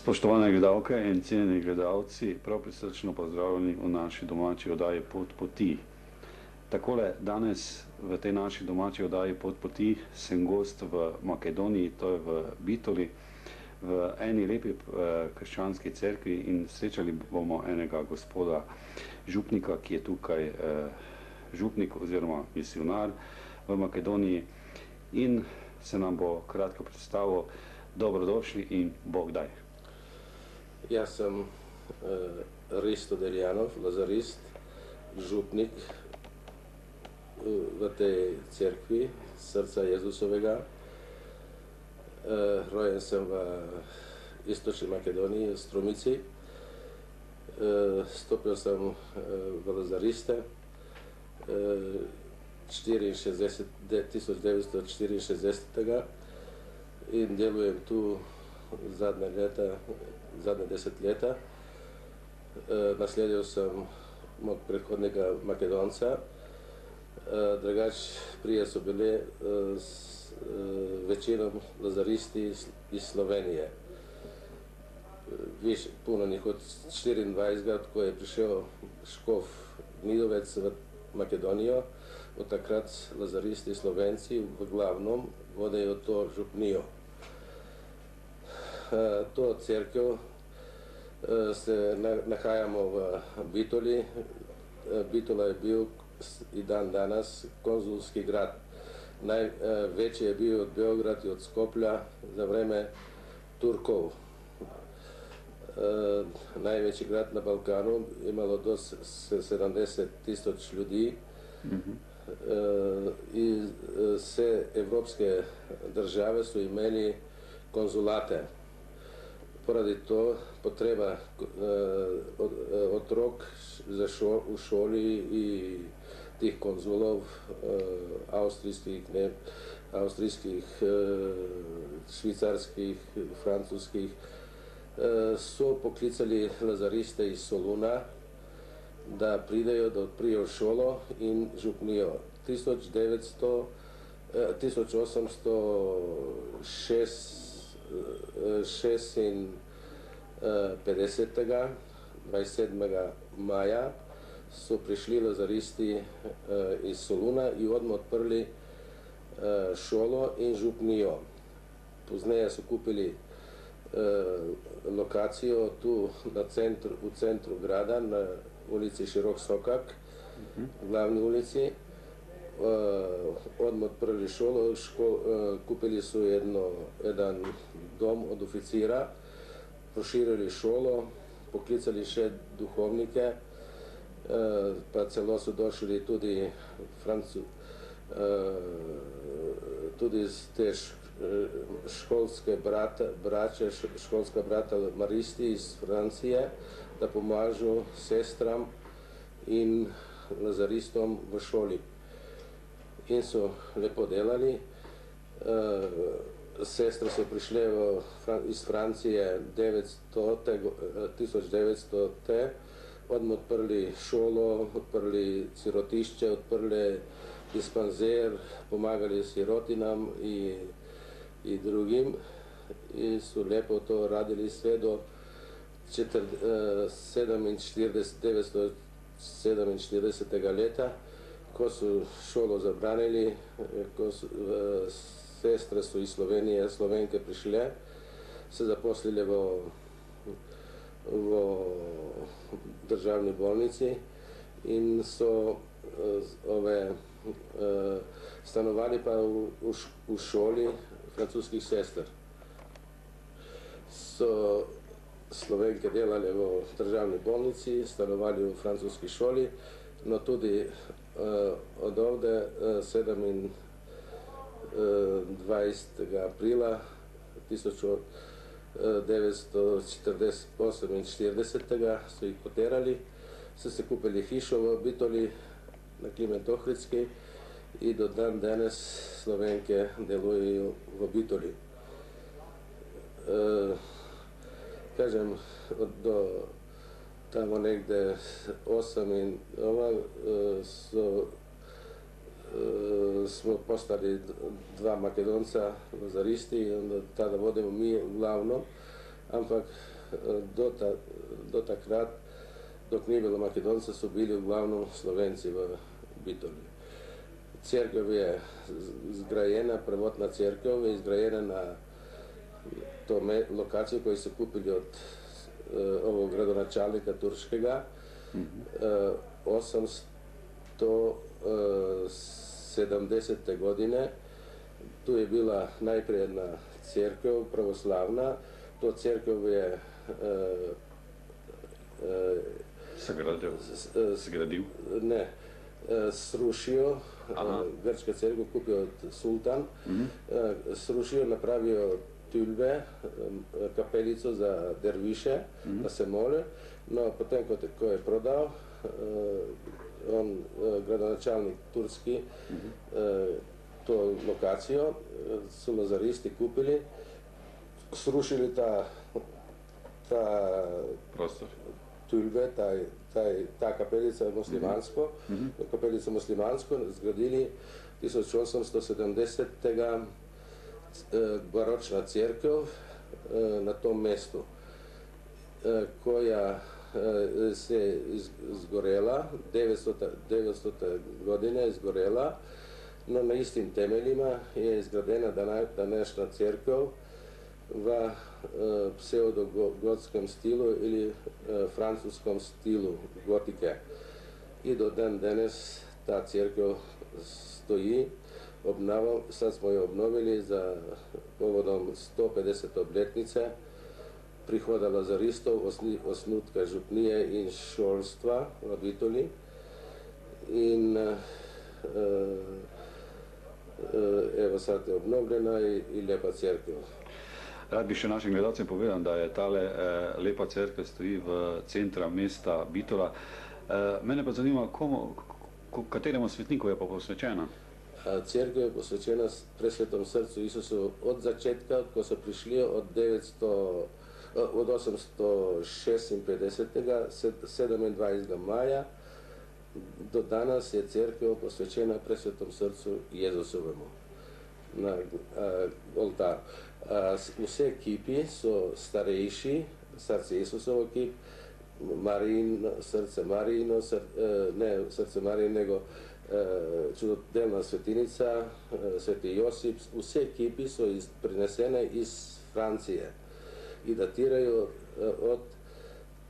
Spoštovane gledalke in cenjeni gledalci, prav prisrčno pozdravljeni v naši domači oddaji Pot poti. Takole, danes v tej naši domači oddaji Pot poti sem gost v Makedoniji, to je v Bitoli, v eni lepi krščanski cerkvi in srečali bomo enega gospoda župnika, ki je tukaj župnik oziroma misionar v Makedoniji in se nam bo kratko predstavil. Dobrodošli in Bog daj. Jaz sem Risto Deljanov, lazarist, župnik v tej cerkvi Srca Jezusovega. Rojen sem v istočni Makedoniji, v Strumici. Stopil sem v lazariste 1964. In delujem tu zadnje 10 leta. Nasledil sem mog predhodnega Makedonca. Drugač prije so bili većinom lazaristi iz Slovenije. Puno njih od 24, ko je prišel škof Gnidovec v Makedonijo, od takrat lazaristi Slovenci v glavnom vodejo to župnijo. To cerkev se nahajamo v Bitoli. Bitola je bil i dan danas konzulski grad. Najveći je bio od Beograd i od Skoplja za vreme Turkov. Najveći grad na Balkanu, imalo do 70.000 ljudi. I vse evropske države su imeli konzulate. Poradi to potreba otrok u šoli i tih konzulov austrijskih, švicarskih, francuskih su poklicali lazariste iz Soluna da pridejo, da odprijo šolo in župnijo. 1856. 27. maja so prišli lazaristi iz Soluna i odmah odprli šolo in župnijo. Pozneje so kupili lokacijo tu u centru grada, na ulici Širok Sokak, glavni ulici. Odmah odprli šolo, kupili su jedan dom od oficira, proširili šolo, poklicali še duhovnike, pa celo su došli tudi iz te školska brata Maristi iz Francije, da pomažu sestram in lazaristom v šoli. In so lepo delali. Sestre so prišle iz Francije 1900. Odmah odprli šolo, odprli sirotišče, odprli dispanzer, pomagali sirotinam i drugim. I su lepo to radili sve do 1947. leta, ko su šolo zabranili, sestre su iz Slovenije, Slovenke prišle, se zaposlile v državni bolnici in so stanovali pa u šoli francuskih sester. So Slovenke delali v državni bolnici, stanovali v francuski šoli, no tudi od ovde 27. aprila 1948. su ih poterali, su se kupili hišo v Bitoli na Kliment Ohridski i do dan danas Slovenke deluju v Bitoli. Kažem, do tamo negde 8 smo postali 2 Makedonca lazaristi i onda tada vodimo mi uglavnom, ampak do takrat, dok ni bilo Makedonca, so bili uglavnom Slovenci v Bitoli. Cerkev je zgrajena, prvotna cerkev je izgrajena na to lokaciju koju su kupili od ovog gradonačelnika turškega 870. godine. Tu je bila najprije jedna cerkev pravoslavna. To cerkev je Sagradil? Ne, srušio, grčka cerkev kupio od sultan, srušio, napravio tulbe, kapelico za derviše, da se mole, no potem ko je prodao, on, gradonačelnik turski, to lokacijo su lazaristi kupili, srušili prostor. Tulbe, ta kapelica muslimansko, kapelica muslimansko zgradili 1870. Baročna cerkev na tom mestu, koja se izgorela, 900. godine izgorela, no na istim temeljima je izgradena današnja cerkev v pseudogotskem stilu ili francuskom stilu gotike. I do dan danes ta cerkev stoji. Sad smo je obnovili za povodom 150. obletnice prihoda lazaristov, osnutka župnije in šolstva v Bitoli. In evo sad je obnovljena i lepa cerkev. Rad bi še našim gledalcem povedal, da je tale lepa cerkev stoji v centra mesta Bitola. Mene pa zanima, kateremu svetniku je pa posvečena? Cerkev je posvečena Presvetom srcu Isusu od začetka, ko so prišli od 856. 27. maja do danes je cerkev posvečena Presvetom srcu Jezusovemu na oltar. Vse kipi so starejši, srce Isusovo kip, srce Marijino, ne srce Marije, nego čudodelna svetinica, sveti Josip, vse kipi so prinesene iz Francije i datiraju od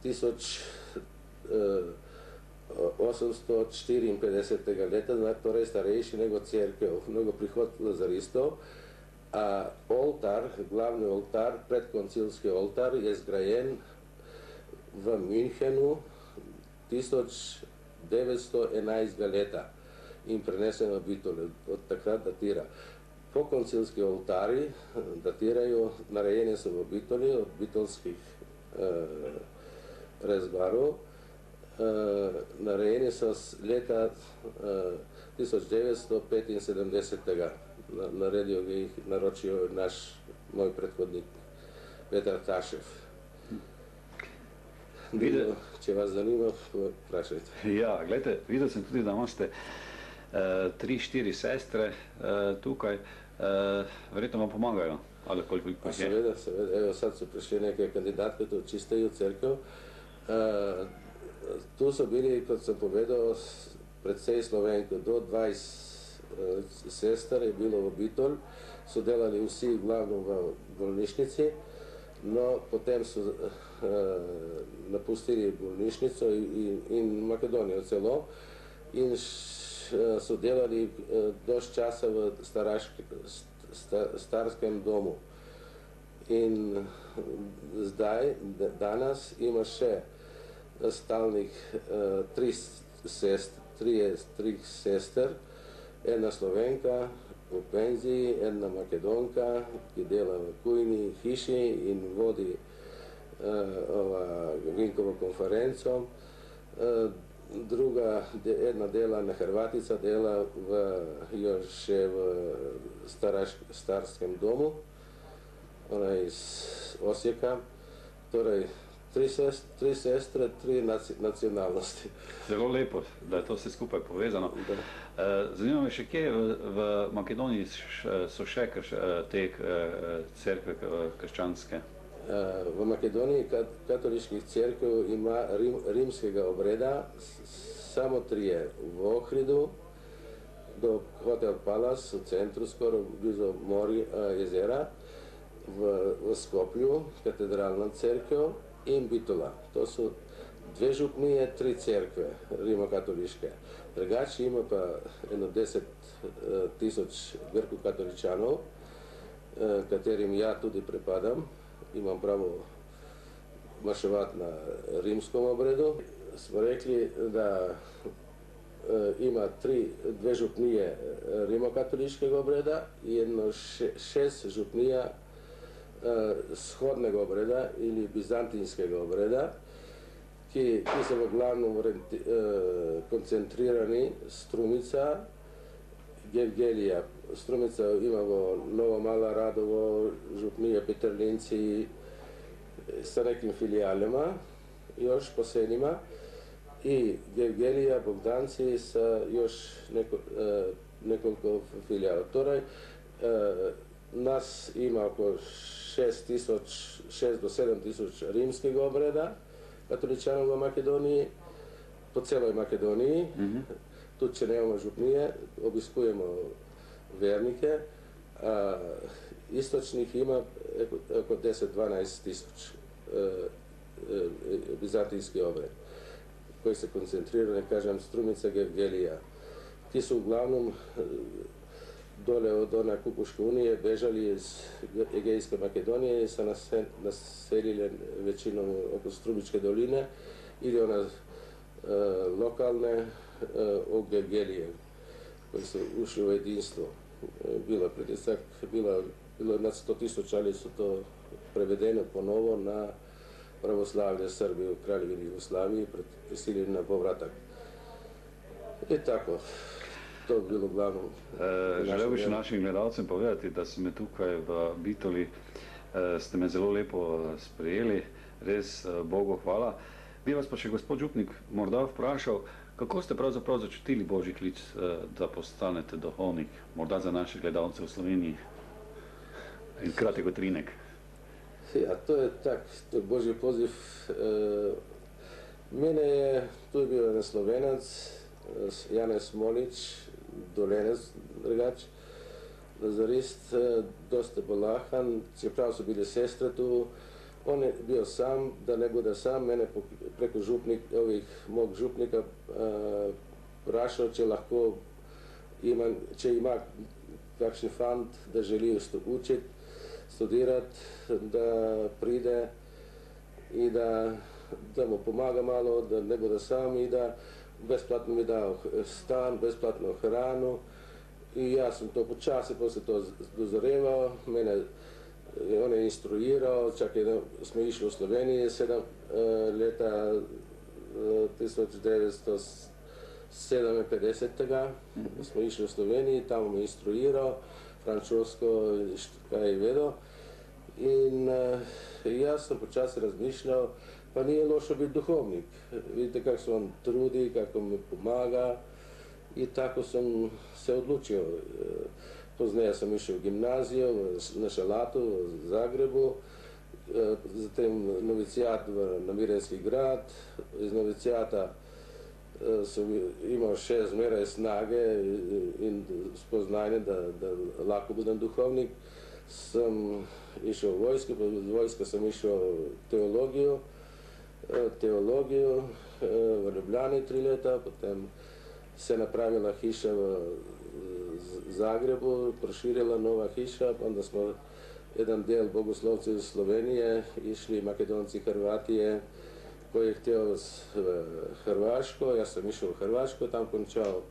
1854. leta, torej starejši nego cerkev, nego prihod lazaristov, a oltar, glavni oltar, predkoncilski oltar je zgrajen v Münchenu 1911. leta in prenesen v Bitoli, od takrat datira. Pokoncilski oltari datirajo, narejeni so v Bitoli od bitolskih rezbarov, narejeni so leta 1975. Naredil jih, naročil moj predhodnik Petar Tašev. Če vas zanima, vprašajte. Ja, gledajte, videl sem tudi, da imate 3-4 sestre tukaj, verjetno vam pomagajo, ali koliko jih je? Seveda, evo sad so prišli neke kandidatke, to čistejo cerkev. Tu so bili, kot sem povedal, predvsej Slovenko, do 20 sester je bilo v Bitol, so delali vsi glavno v bolnišnici, no potem so napustili bolnišnico in Makedonijo celo in so delali dosti časa v starskem domu. In zdaj, danes ima še stalnih 3 sester, ena Slovenka v penziji, ena Makedonka, ki dela v kujni hiši in vodi Vinkovo konferenco. Jedna dela na Hrvatica, dela još v starskem domu, ona je iz Osijeka. Torej, 3 sestre, 3 nacionalnosti. Zelo lepo, da je to vse skupaj povezano. Zanima me še, kje v Makedoniji so še te cerkve krščanske? V Makedoniji katoliških cerkev ima rimskega obreda samo 3. V Ohridu, do Hotel Palace, v centru, skoraj blizu jezera, v Skoplju, katedralna cerkev in Bitola. To so 2 župnije, 3 cerkve rimokatoliške. Drugače ima pa 10.000 grko-katoličanov, katerim ja tudi pripadam. Imam pravo maševati na rimskom obredu. Smo rekli, da ima 2 župnije rimokatoliškega obreda in 6 župnija shodnega obreda ili bizantinskega obreda, ki so v glavnem koncentrirani Strumica, Gevgelija. Strumica imamo Novo Mala Radovo, župnija Petrlinci sa nekim filijalima, još poselima, i Gevgelija, Bogdanci sa još nekoliko filijala. Torej, nas ima oko 6 do 7.000 rimskega obreda katoličanov v Makedoniji, po celoj Makedoniji. Tudi če nemamo župnije, obiskujemo vernike, a istočnih ima oko 10-12.000 bizantinski obred, koji se koncentrira, ne kažem, Strumica, Gevgelija. Ti su uglavnom dole od ona Kupuške unije bežali iz Egejske Makedonije i se naselili većinom oko Strumičke doline ili ona lokalne u Gevgelije, koji su ušli u jedinstvo. Bilo pritisak, bilo nad 100.000, ali su to prevedeno ponovo na pravoslavlje Srbije u Kraljevini Jugoslaviji, prisiljeni na povratak. I tako. To bi bilo uglavnom. Želel bi še našim gledalcem povedati, da ste me tukaj v Bitoli, ste me zelo lepo sprejeli, res Bogu hvala. Bi vas pa še gospod župnik morda vprašal, kako ste pravzaprav začutili Božji klic, da postanete duhovnik, morda za naše gledalce v Sloveniji? In kratek utrinek. Ja, to je tak, to je Božji poziv. Mene je, tu je bil jedan Slovenac, Janez Molič, Dolenec drugač, lazarist, dosta bolahan, čeprav so bili sestre tu. On je bio sam, da ne bude sam, mene preko mog župnika vprašal, če lahko če ima kakšen fant, da želi učiti, studirati, da pride i da mu pomaga malo, da ne bude sam i da besplatno mi dao stan, besplatno hranu i ja sam to počasi poslije to dozorevao. On je instruirao, čak smo išli u Sloveniji 7 leta 1957. Smo išli u Sloveniji, tamo me instruirao, francosko kaj je vedo. In ja sam počasi razmišljao, pa nije lošo biti duhovnik. Vidite kako se on trudi, kako mi pomaga i tako sam se odlučio. Pozneje sam išao u gimnaziju na Šalatu u Zagrebu, zatim novicijat na Mirenski grad. Iz novicijata sam imao 6 mjera snage in spoznanje da lako budem duhovnik. Sam išao u vojsku, po vojska sam išao teologiju v Ljubljani 3 leta, potem se napravila hiša v Zagrebu, proširila nova hiša, onda smo jedan del bogoslovci iz Slovenije išli, Makedonci, Hrvatije, koji je htio Hrvaško, ja sam išao u Hrvaško, tam končao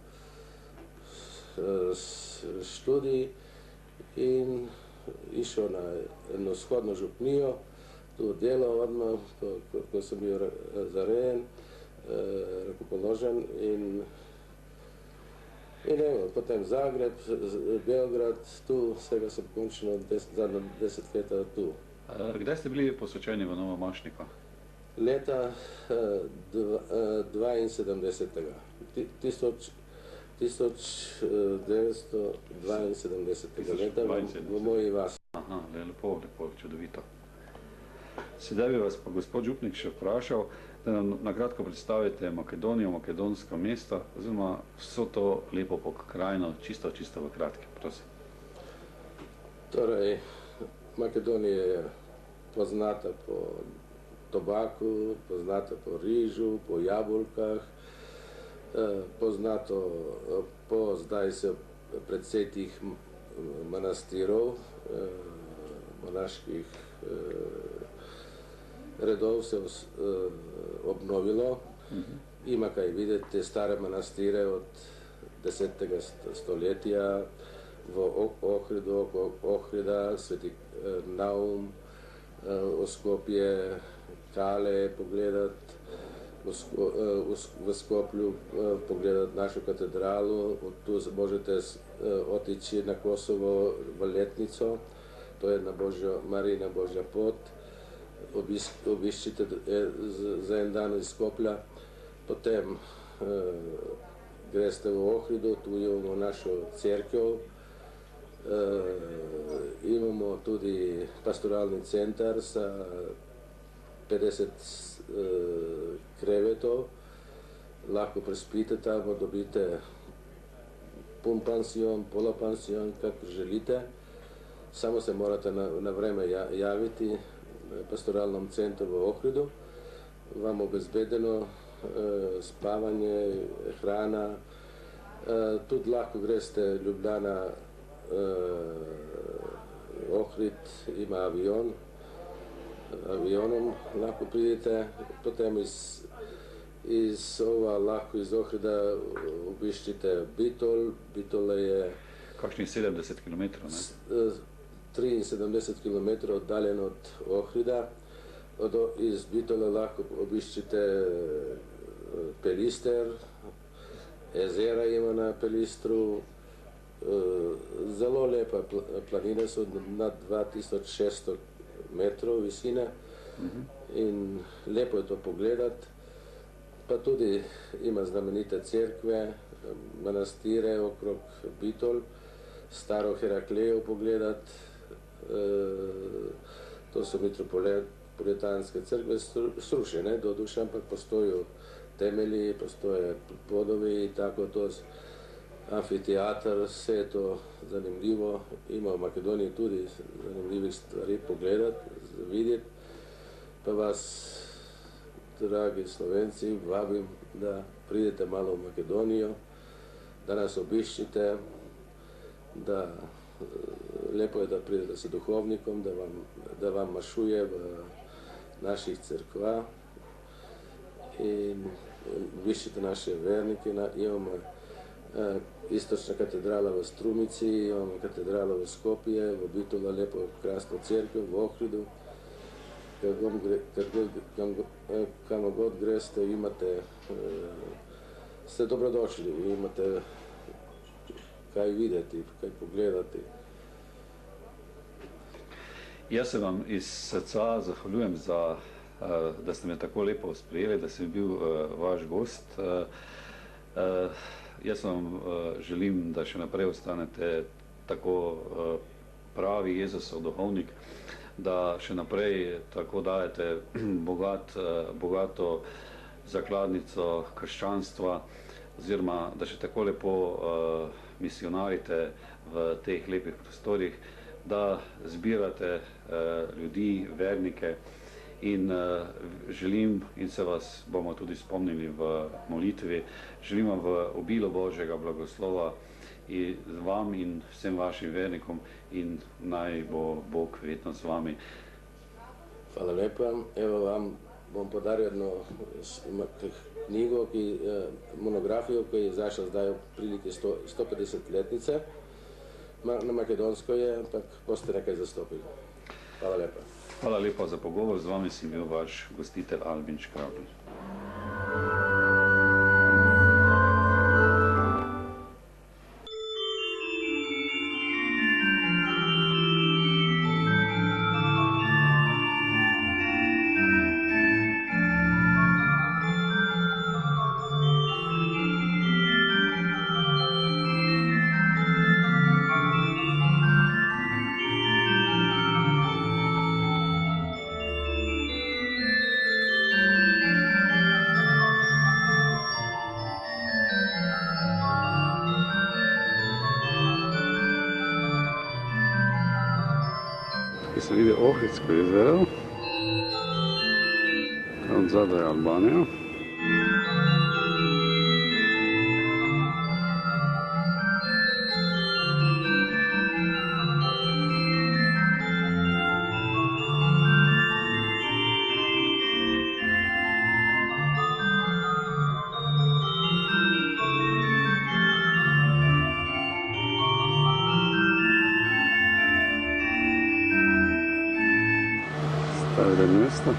študij in išao na jedno shodno župnijo, tu delao odmah, ko sam bio zarejen, rakopoložen in evo, potem Zagreb, Beograd, tu svega sam končno zadnja 10 leta tu. Kdaj ste bili posvečeni v Novomašniku? Leta 72. 1972. leta v moji vasi. Aha, lepo, čudovito. Sedaj bi vas pa gospod župnik še vprašal, da nam na kratko predstavite Makedonijo, makedonska mesta, oziroma vso to lepo pokrajino, čisto v kratki, prosim. Torej, Makedonija je poznata po tobaku, poznata po rižu, po jabolkah, poznato po zdaj se predsetih manastirov, monaških redov se obnovilo. Ima kaj videti te stare manastire od 10. stoletja v Ohridu, Ohrida, Sveti Naum, Skopje, Kale pogledati, v Skoplju pogledati našo katedralu, tu možete otići na Kosovo v letnico, to je Marijina Božja pot, obiščite za en dan iz Skoplja, potem greste v Ohridu, tu imamo našo cerkev, imamo tudi pastoralni centar sa 50 krevetov, lahko prespite tamo, dobite pun pansion, pola pansion, kako želite, samo se morate na vreme javiti pastoralnom centru v Ohridu, vam obezbedeno spavanje, hrana, tudi lahko greste Ljubljana, Ohrid ima avion, avionom lahko pridete, potem iz Ohrida obiščite Bitol, Bitol je kakšnih 70 km, ne? 73 km oddaljen od Ohrida, iz Bitola lahko obiščite Pelister, jezera ima na Pelistru, zelo lepa planine so nad 2600 metrov visine in lepo je to pogledati, pa tudi ima znamenite cerkve, manastire okrog Bitol, staro Heraklejo pogledati, to so metropolitanske crkve srušene do duše, ampak postojijo temelji, postoje podovi i tako to amfiteatr, vse je to zanimljivo, ima v Makedoniji tudi zanimljivih stvari pogledati, videti, pa vas, dragi Slovenci, vabim, da pridete malo v Makedonijo, da nas obiščite, da lepo je, da pridete s duhovnikom, da vam mašuje v naših cerkva in obiščite naše vernike, imamo istočna katedrala v Strumici, imamo katedralo v Skopje, v Bitola lepo krasno cerkev, v Ohridu, kamo god greste, imate, ste dobrodošli, imate kaj videti, kaj pogledati. Jaz se vam iz srca zahvaljujem za, da ste me tako lepo sprejeli, da sem bil vaš gost. Jaz vam želim, da še naprej ostanete tako pravi Jezusov duhovnik, da še naprej tako dajete bogato zakladnico krščanstva, oziroma da še tako lepo misionarite v teh lepih prostorih, da zbirate ljudi, vernike in želim, in se vas bomo tudi spomnili v molitvi, želim vam v obilo Božjega blagoslova in vam in vsem vašim vernikom in naj bo Bog vedno z vami. Hvala lepa. Evo vam bom podaril jedno knjigo, monografijo, ki je izašla zdaj v prilike 150-letnice. Na makedonsko je, ampak boste nekaj zastopili. Hvala lepa. Hvala lepa za pogovor, z vami sem bil vaš gostitelj Albin Škrabl. ki se vidi Ohridsko jezero, od zadaj je Albanija. Stari del mesta.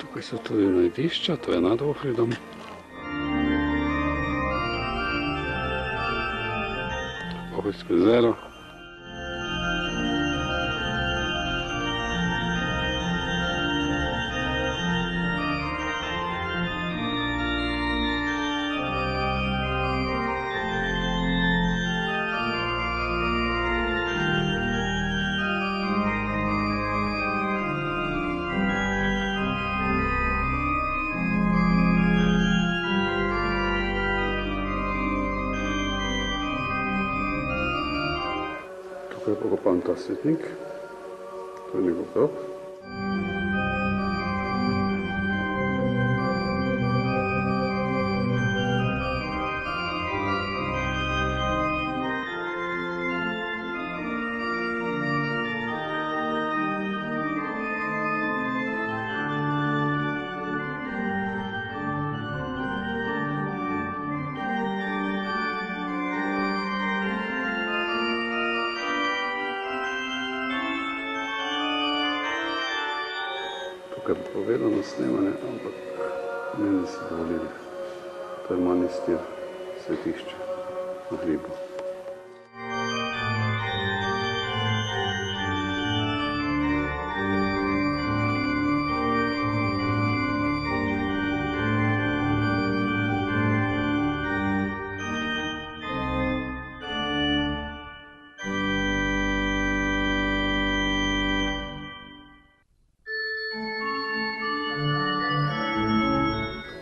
Tukaj so tudi najdišča, to je nad Ohridom. Ohridsko jezero. Tukaj je pokopan ta svetnik, to je njegov grob. Tukaj je povedano snemanje, ampak ne niso dovolili. To je manastir, svetišče na hribu.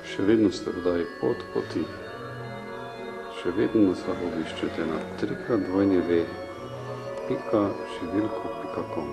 Še vedno ste vdaji pot poti. Še vedno nas lahko obiščete na www.šivilko.com.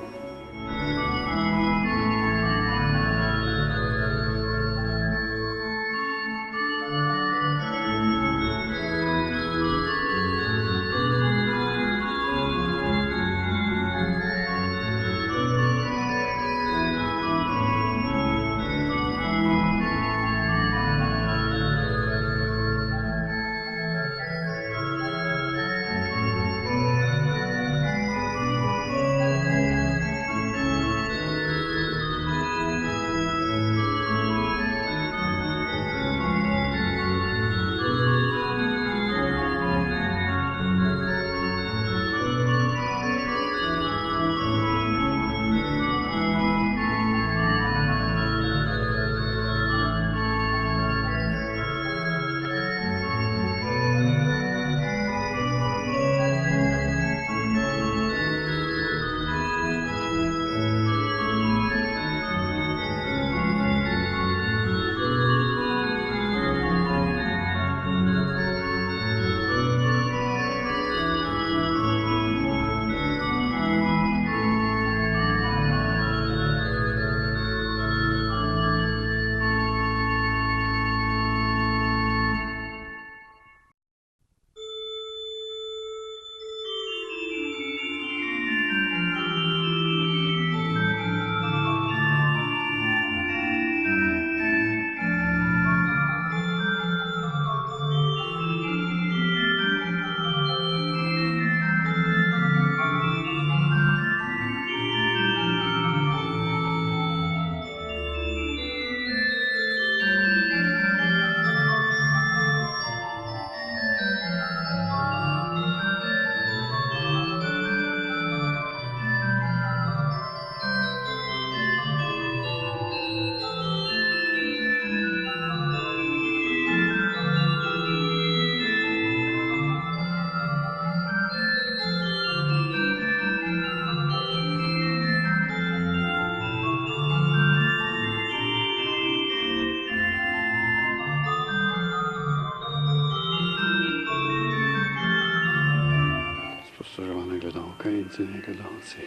gledalke in cenjeni gledalci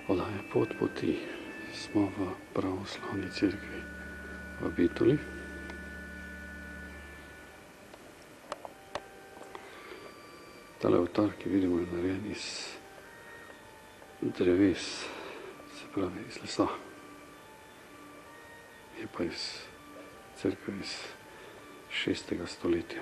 oddaje Pot poti. Smo v pravoslavni cerkvi v Bitoli. Tale oltar, ki vidimo, je narejen iz dreves, se pravi iz lesa. Je pa iz cerkve iz 6. stoletja.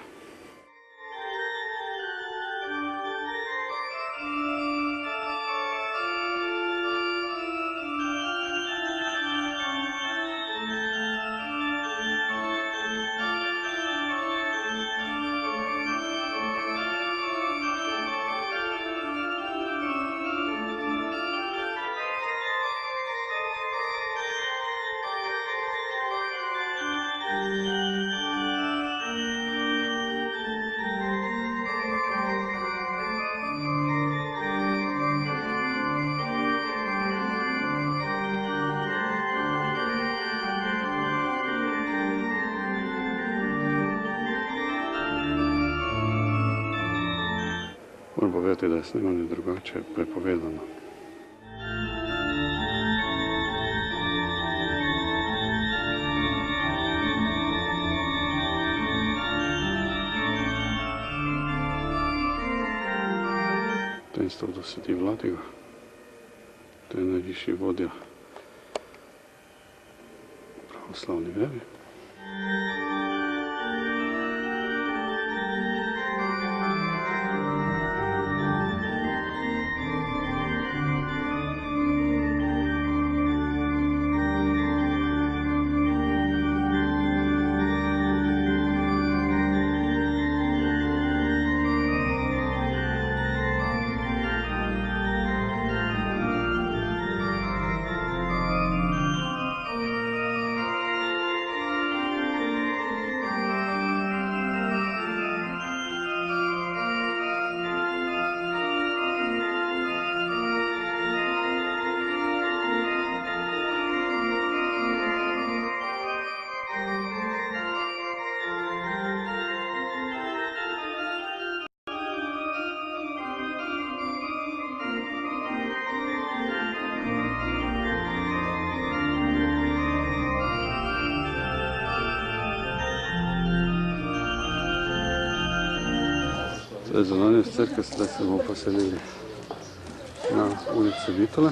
Moram povedati, da je snemanje drugače prepovedano. To je mesto dosedi Vladiga. To je najvišji vodja pravoslavni veri. Zdaj zunanje cerkve, sedaj se bomo poselili na ulici Bitole.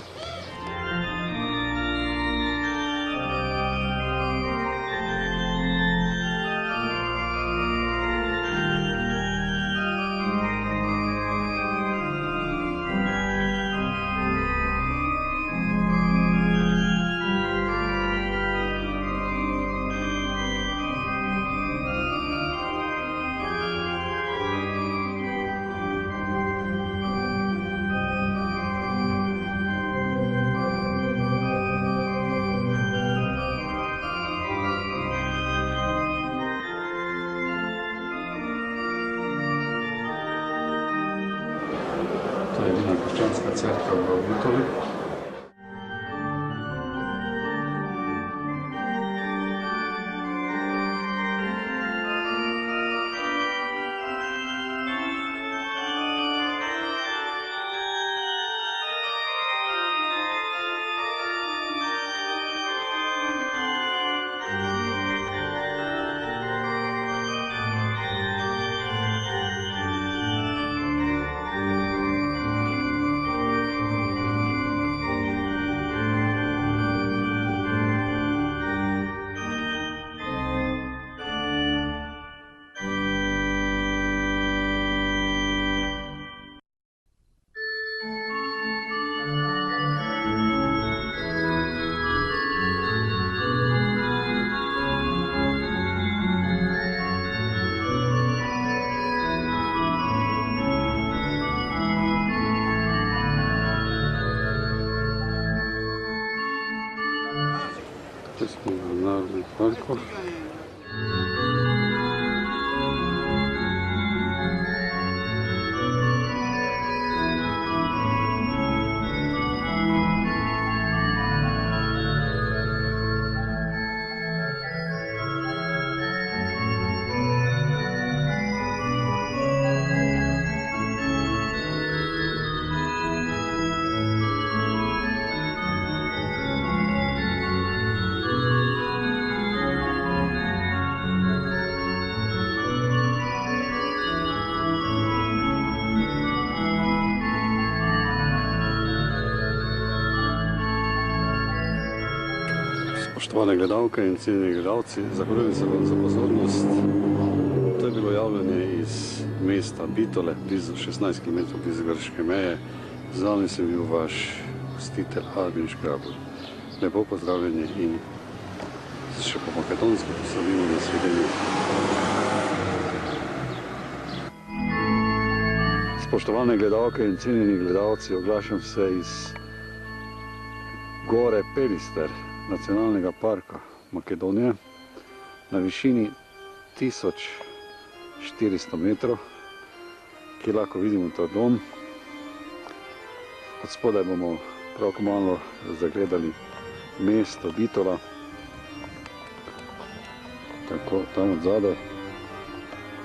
To je edina krščanska cerkev v Bitoli. Tu smo v Narodnem parku. Spoštovane gledalke in cenjeni gledalci, zahvaljujem se vam za pozornost. To je bilo javljanje iz mesta Bitole, blizu 16 km blizu grške meje. Z vami sem bil vaš gostitelj Albin Škrabl. Lepo pozdravljeni in še po makedonsko poslovimo na svidenju. Spoštovane gledalke in cenjeni gledalci, oglašam se iz gore Pelister, nacionalnega parka Makedonije, na višini 1400 metrov, kjer lahko vidimo ta dom. Od spodaj bomo prav malo zagledali mesto Bitola, tako tam od zadaj.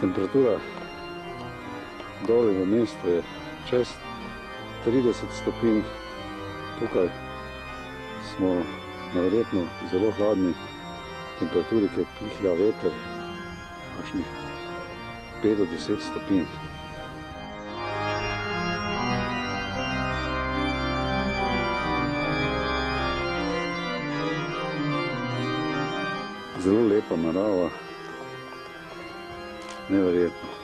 Temperatura dole v mestu je čez 30 stopinj, tukaj smo najverjetno zelo hladni temperaturi, ki pihlja veter, kakšnih 5 do 10 stopinj. Zelo lepa narava, neverjetno.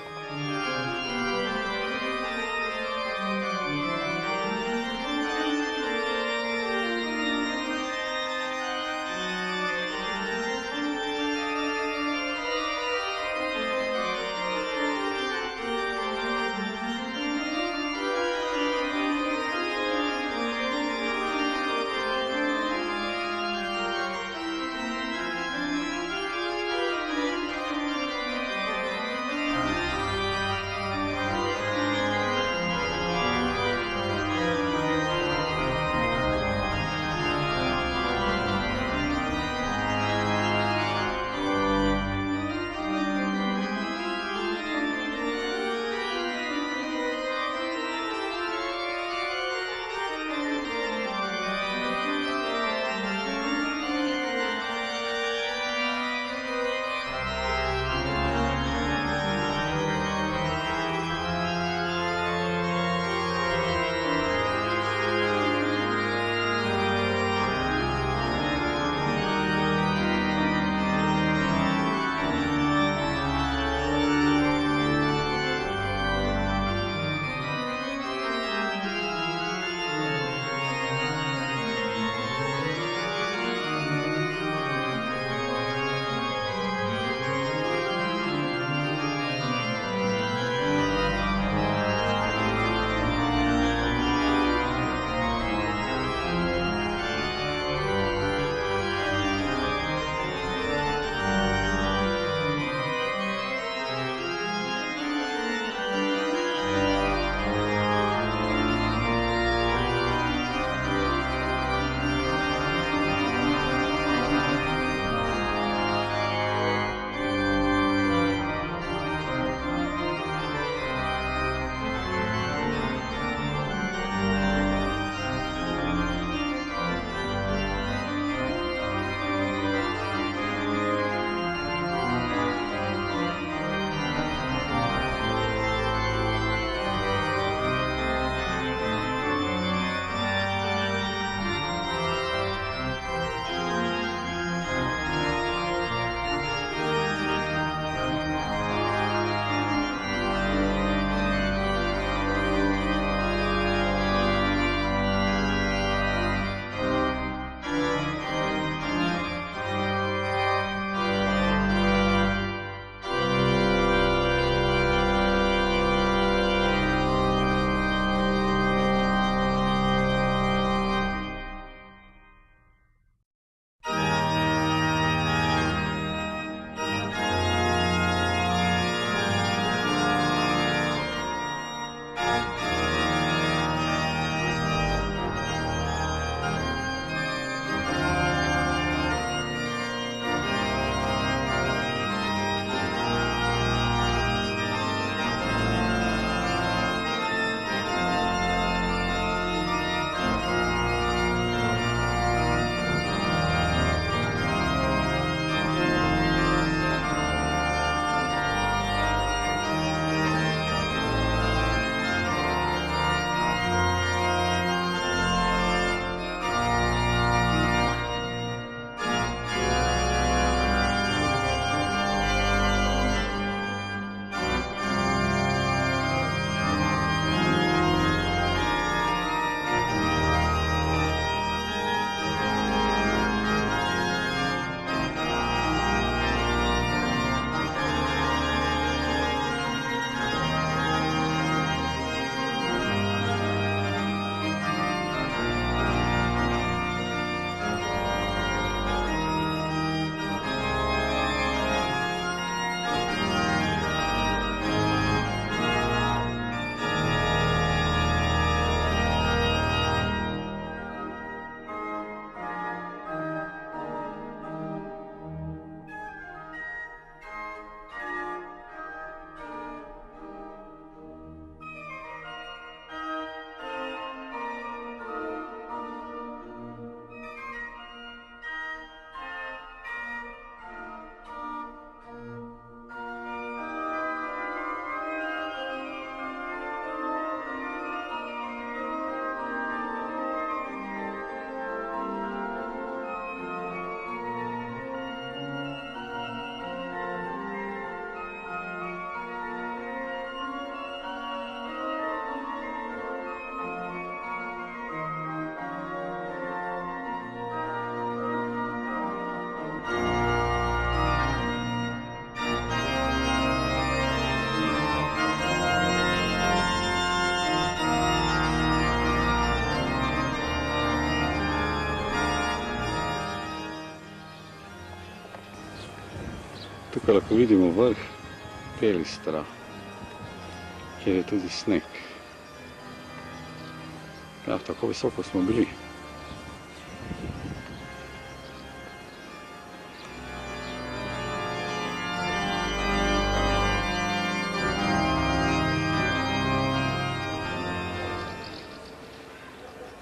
Tukaj lahko vidimo vrh Pelistra, kjer je tudi sneg. Ja, tako visoko smo bili.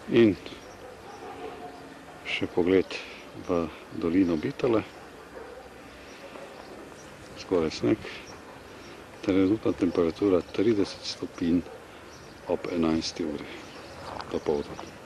In še pogled v dolino Bitole, skoraj sneg, trenutna temperatura 30 stopinj ob 11. uri dopoldne.